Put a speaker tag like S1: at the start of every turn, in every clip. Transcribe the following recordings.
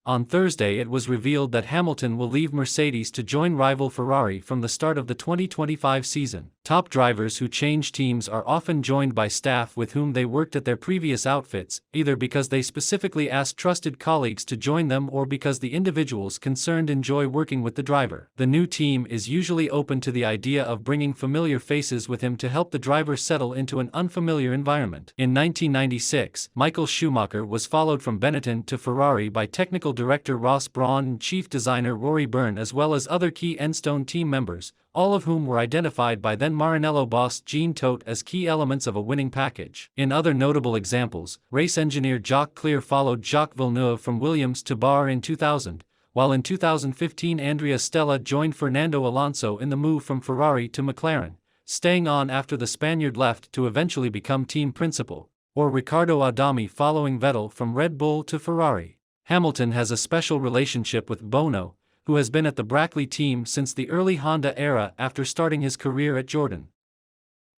S1: On Thursday it was revealed that Hamilton will leave Mercedes to join rival Ferrari from the start of the 2025 season. Top drivers who change teams are often joined by staff with whom they worked at their previous outfits, either because they specifically asked trusted colleagues to join them or because the individuals concerned enjoy working with the driver. The new team is usually open to the idea of bringing familiar faces with him to help the driver settle into an unfamiliar environment. In 1996, Michael Schumacher was followed from Benetton to Ferrari by technical director Ross Brawn and chief designer Rory Byrne, as well as other key Enstone team members, all of whom were identified by then Maranello boss Jean Todt as key elements of a winning package. In other notable examples, race engineer Jacques Clear followed Jacques Villeneuve from Williams to Barre in 2000, while in 2015 Andrea Stella joined Fernando Alonso in the move from Ferrari to McLaren, staying on after the Spaniard left to eventually become team principal, or Riccardo Adami following Vettel from Red Bull to Ferrari. Hamilton has a special relationship with Bono, who has been at the Brackley team since the early Honda era after starting his career at Jordan.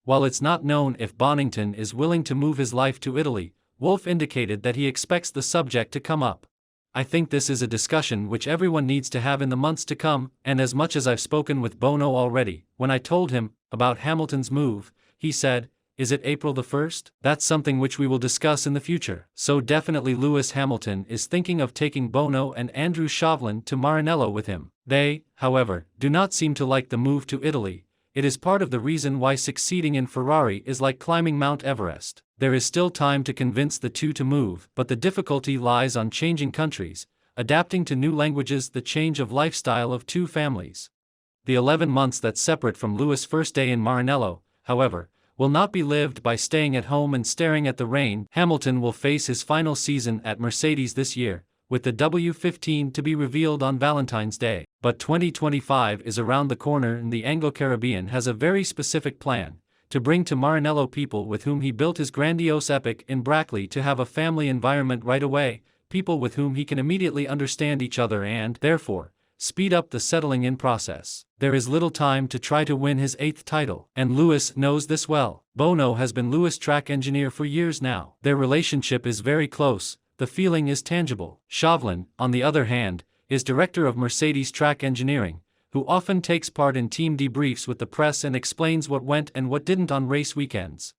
S1: While it's not known if Bonington is willing to move his life to Italy, Wolff indicated that he expects the subject to come up. I think this is a discussion which everyone needs to have in the months to come, and as much as I've spoken with Bono already, when I told him about Hamilton's move, he said, "Is it April the 1st? That's something which we will discuss in the future." So definitely Lewis Hamilton is thinking of taking Bono and Andrew Shovlin to Maranello with him. They, however, do not seem to like the move to Italy. It is part of the reason why succeeding in Ferrari is like climbing Mount Everest. There is still time to convince the two to move, but the difficulty lies on changing countries, adapting to new languages, the change of lifestyle of two families. The 11 months that separate from Lewis' first day in Maranello, however, will not be lived by staying at home and staring at the rain. Hamilton will face his final season at Mercedes this year, with the W15 to be revealed on Valentine's Day. But 2025 is around the corner and the Anglo-Caribbean has a very specific plan, to bring to Maranello people with whom he built his grandiose epic in Brackley to have a family environment right away, people with whom he can immediately understand each other and, therefore, speed up the settling-in process. There is little time to try to win his 8th title, and Lewis knows this well. Bono has been Lewis' track engineer for years now. Their relationship is very close, the feeling is tangible. Shovlin, on the other hand, is director of Mercedes track engineering, who often takes part in team debriefs with the press and explains what went and what didn't on race weekends.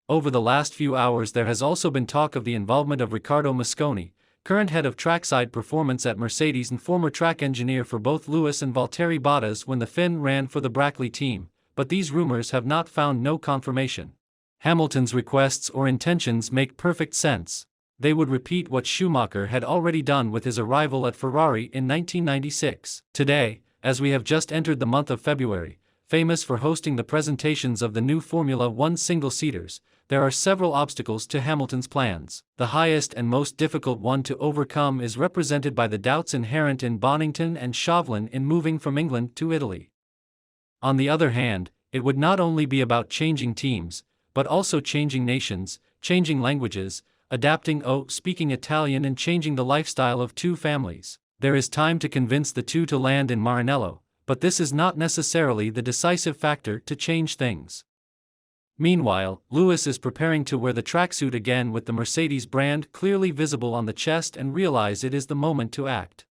S1: Over the last few hours there has also been talk of the involvement of Riccardo Mosconi, current head of trackside performance at Mercedes and former track engineer for both Lewis and Valtteri Bottas when the Finn ran for the Brackley team, but these rumors have not found no confirmation. Hamilton's requests or intentions make perfect sense. They would repeat what Schumacher had already done with his arrival at Ferrari in 1996. Today, as we have just entered the month of February, famous for hosting the presentations of the new Formula One single-seaters, there are several obstacles to Hamilton's plans. The highest and most difficult one to overcome is represented by the doubts inherent in Bonington and Shovlin in moving from England to Italy. On the other hand, it would not only be about changing teams, but also changing nations, changing languages, adapting speaking Italian and changing the lifestyle of two families. There is time to convince the two to land in Maranello, but this is not necessarily the decisive factor to change things. Meanwhile, Lewis is preparing to wear the tracksuit again with the Mercedes brand clearly visible on the chest and realize it is the moment to act.